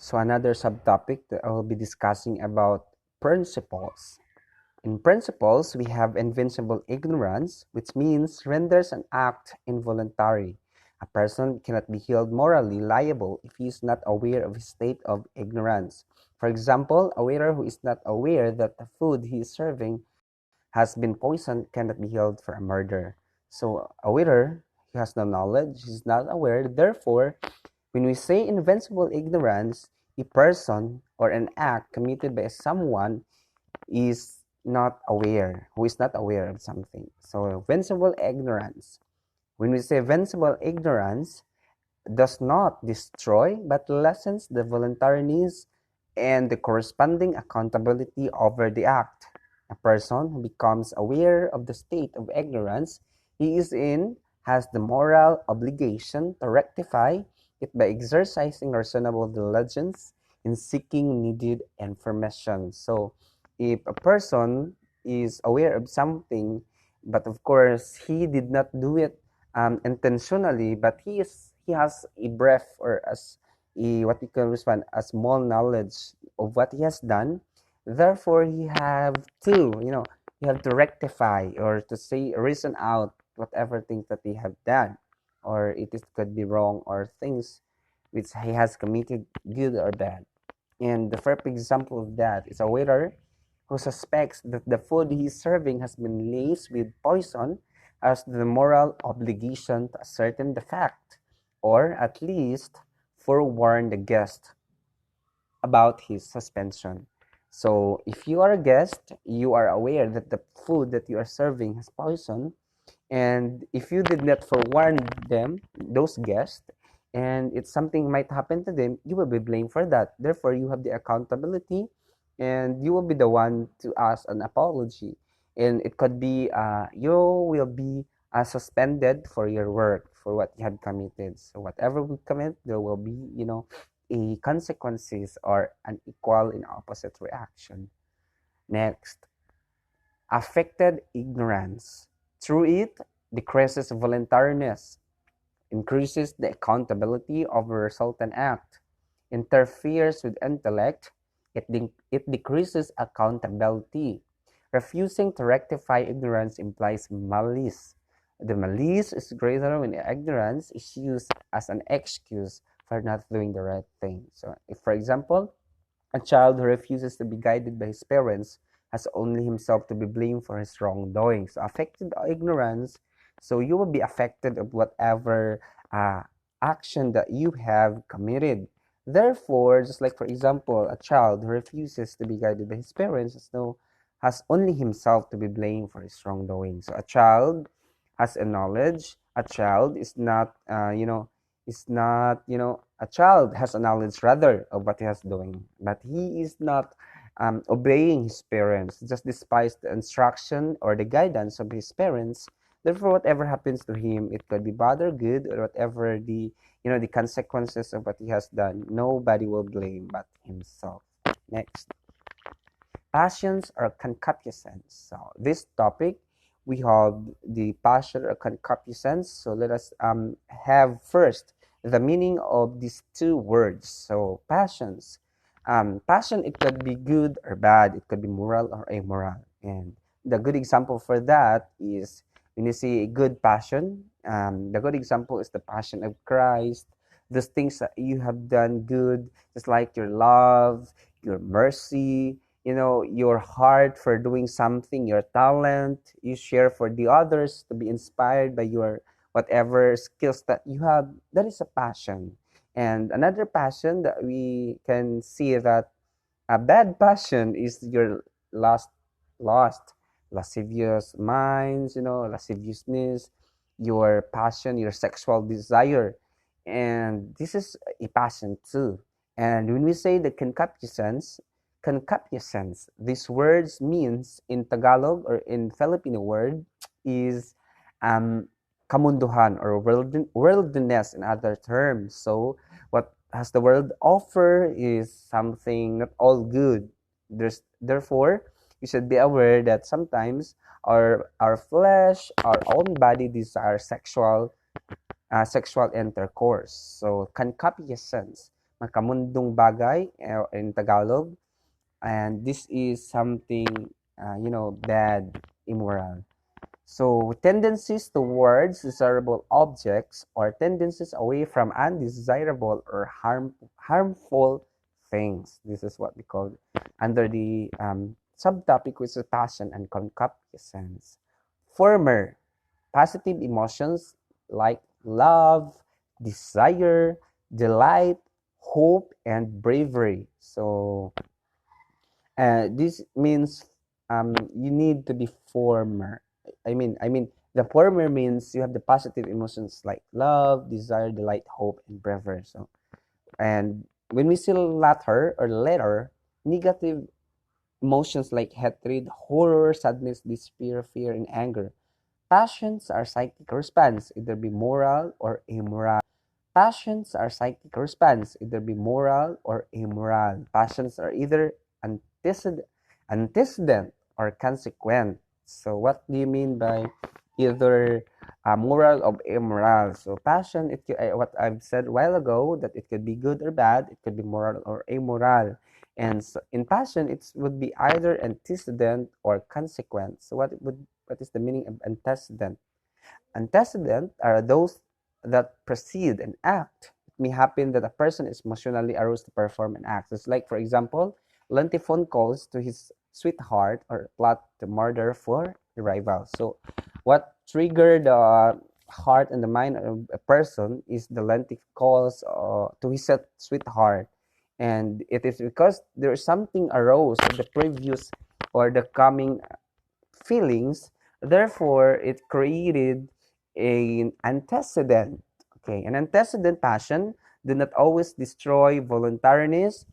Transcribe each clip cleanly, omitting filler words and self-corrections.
So another subtopic that I will be discussing about principles. In principles, we have invincible ignorance, which means renders an act involuntary. A person cannot be held morally liable if he is not aware of his state of ignorance. For example, a waiter who is not aware that the food he is serving has been poisoned cannot be held for a murder. So a waiter who has no knowledge, is not aware, therefore when we say invincible ignorance, a person or an act committed by someone is not aware, who is not aware of something. So invincible ignorance. When we say invincible ignorance, does not destroy but lessens the voluntariness and the corresponding accountability over the act. A person who becomes aware of the state of ignorance he is in has the moral obligation to rectify it by exercising reasonable diligence in seeking needed information. So, if a person is aware of something, but of course he did not do it intentionally, but he has a brief or as a what we can respond a small knowledge of what he has done. Therefore, he have to rectify or to say reason out whatever things that he have done, or it is could be wrong or things which he has committed, good or bad. And the first example of that is a waiter who suspects that the food he is serving has been laced with poison has the moral obligation to ascertain the fact, or at least forewarn the guest about his suspension. So, if you are a guest, you are aware that the food that you are serving has poison, and if you did not forewarn them, those guests, and it's something might happen to them, you will be blamed for that. Therefore, you have the accountability, and you will be the one to ask an apology. And it could be you will be suspended for your work for what you had committed. So whatever we commit, there will be a consequences or an equal and opposite reaction. Next, affected ignorance. Through it, decreases voluntariness, increases the accountability of a resultant act, interferes with intellect, it decreases accountability. Refusing to rectify ignorance implies malice. The malice is greater when ignorance is used as an excuse for not doing the right thing. So, if, for example, a child who refuses to be guided by his parents has only himself to be blamed for his wrongdoings. So affected ignorance, so you will be affected of whatever uh, action that you have committed. Therefore, just like for example, a child who refuses to be guided by his parents has only himself to be blamed for his wrongdoing. So a child has a knowledge. A child is not, a child has a knowledge rather of what he is doing, but he is not obeying his parents, just despises the instruction or the guidance of his parents. Therefore, whatever happens to him, it could be bad or good, or whatever the consequences of what he has done, nobody will blame but himself. Next, passions or concupiscence. So this topic, we have the passion or concupiscence. So let us have first the meaning of these two words. So passions. Passion, it could be good or bad. It could be moral or immoral. And the good example for that is when you see a good passion. The good example is the passion of Christ. Those things that you have done good, just like your love, your mercy, your heart for doing something, your talent you share for the others to be inspired by your whatever skills that you have. That is a passion. And another passion that we can see that a bad passion is your lost lascivious minds, lasciviousness, your passion, your sexual desire, and this is a passion too. And when we say the concupiscence, this words means in Tagalog or in Filipino word is um, kamunduhan or worldliness in other terms. So what has the world offer is something not all good. Therefore you should be aware that sometimes our flesh, our own body desires sexual intercourse. So concupiscence makamundong bagay in Tagalog, and this is something bad, immoral. So tendencies towards desirable objects or tendencies away from undesirable or harmful things. This is what we call under the subtopic, which is passion and concupiscence. Former positive emotions like love, desire, delight, hope, and bravery. So this means you need to be former. I mean, the former means you have the positive emotions like love, desire, delight, hope, and bravery. So, and when we see latter, negative emotions like hatred, horror, sadness, despair, fear, and anger. Passions are psychic response, either be moral or immoral. Passions are psychic response, either be moral or immoral. Passions are either antecedent or consequent. So, what do you mean by either moral or immoral? So, passion, what I've said a while ago, that it could be good or bad, it could be moral or immoral. And so in passion, it would be either antecedent or consequent. So, what is the meaning of antecedent? Antecedent are those that precede an act. It may happen that a person is emotionally aroused to perform an act. It's like, for example, lengthy phone calls to his sweetheart or plot to murder for a rival. So, what triggered the heart and the mind of a person is the lengthy calls to his sweetheart. And it is because there is something arose in the previous or the coming feelings. Therefore, it created an antecedent. Okay, an antecedent passion do not always destroy voluntariness,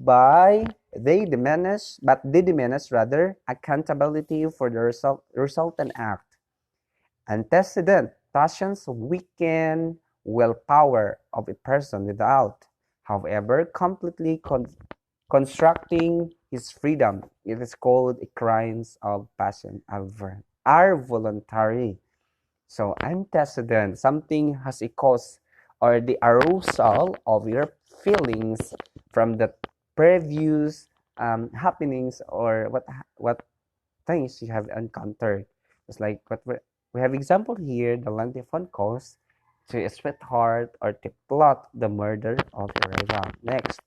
but they diminish rather accountability for the resultant act. Antecedent passions weaken willpower of a person without, however, completely constructing his freedom. It is called a crimes of passion are voluntary. So antecedent, something has a cause or the arousal of your feelings from the previous happenings or what things you have encountered. It's like what we have example here, the lengthy phone calls to a sweetheart or to plot the murder of a rival. Next,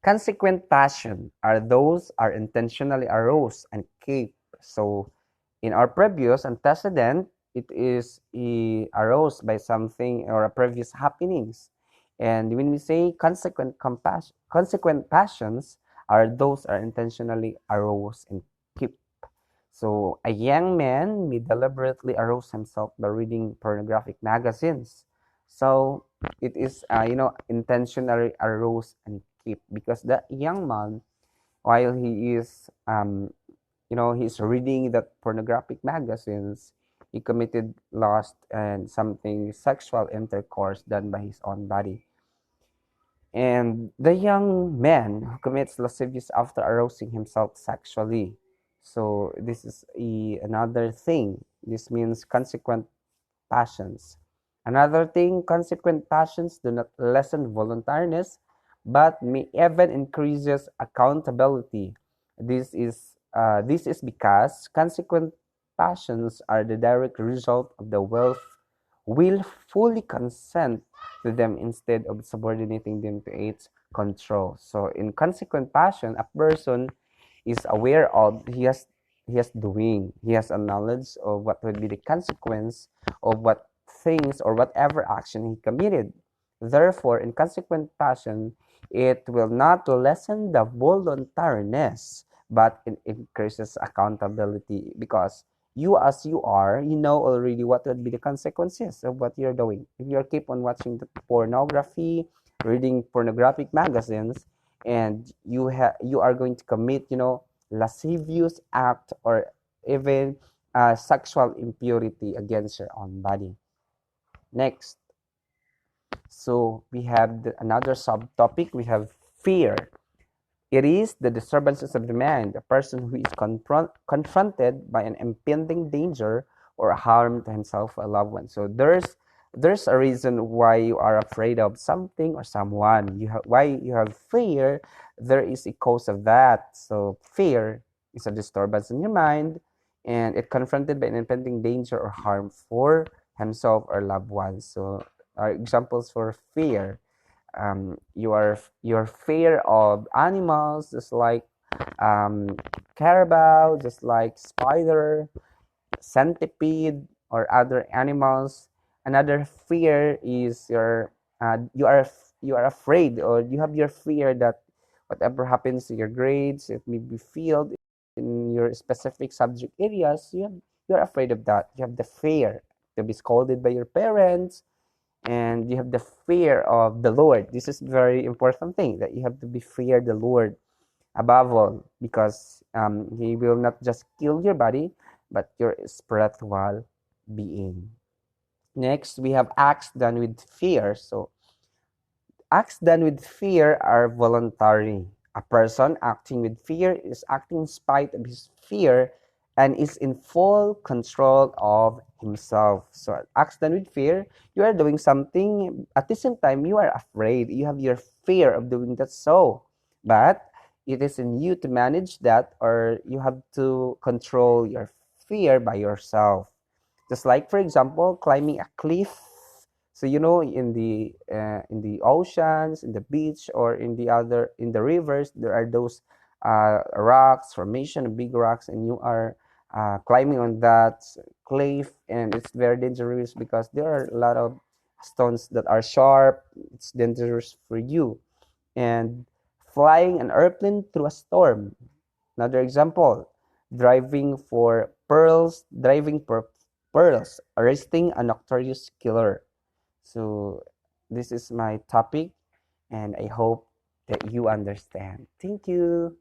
consequent passion are those are intentionally aroused and kept. So in our previous antecedent, it is aroused by something or a previous happenings. And when we say consequent passions are those are intentionally aroused and kept. So a young man may deliberately arouse himself by reading pornographic magazines. So it is intentionally aroused and kept because the young man, while he is he's reading that pornographic magazines, he committed lust and something sexual intercourse done by his own body. And the young man who commits lascivious after arousing himself sexually. So this is another thing. This means consequent passions. Another thing, consequent passions do not lessen voluntariness, but may even increases accountability. This is because consequent passions are the direct result of the will fully consent to them instead of subordinating them to its control. So in consequent passion, a person is aware of he has doing. He has a knowledge of what would be the consequence of what things or whatever action he committed. Therefore, in consequent passion, it will not lessen the voluntariness, but it increases accountability because you as you are, you know already what would be the consequences of what you're doing. If you keep on watching the pornography, reading pornographic magazines, and you are going to commit, lascivious act or even sexual impurity against your own body. Next, so we have another subtopic. We have fear. It is the disturbances of the mind, a person who is confronted by an impending danger or harm to himself or a loved one. So there's there's a reason why you are afraid of something or someone. Why you have fear. There is a cause of that. So fear is a disturbance in your mind, and it confronted by an impending danger or harm for himself or loved ones. So are examples for fear. Your fear of animals, just like um, carabao, just like spider, centipede, or other animals. Another fear is you are afraid, or you have your fear that whatever happens to your grades, it may be failed in your specific subject areas. You're afraid of that. You have the fear to be scolded by your parents, and you have the fear of the Lord. This is very important thing, that you have to be fear the Lord above all, because he will not just kill your body but your spiritual being. Next, we have acts done with fear. So acts done with fear are voluntary. A person acting with fear is acting in spite of his fear and is in full control of himself. So, acts done with fear, you are doing something, at the same time, you are afraid. You have your fear of doing that, so. But it is in you to manage that, or you have to control your fear by yourself. Just like, for example, climbing a cliff. So in the oceans, in the beach, or in the rivers, there are those rocks formation, big rocks, and you are climbing on that cliff, and it's very dangerous because there are a lot of stones that are sharp. It's dangerous for you. And flying an airplane through a storm. Another example, driving for pearls, arresting a notorious killer. So this is my topic, and I hope that you understand. Thank you.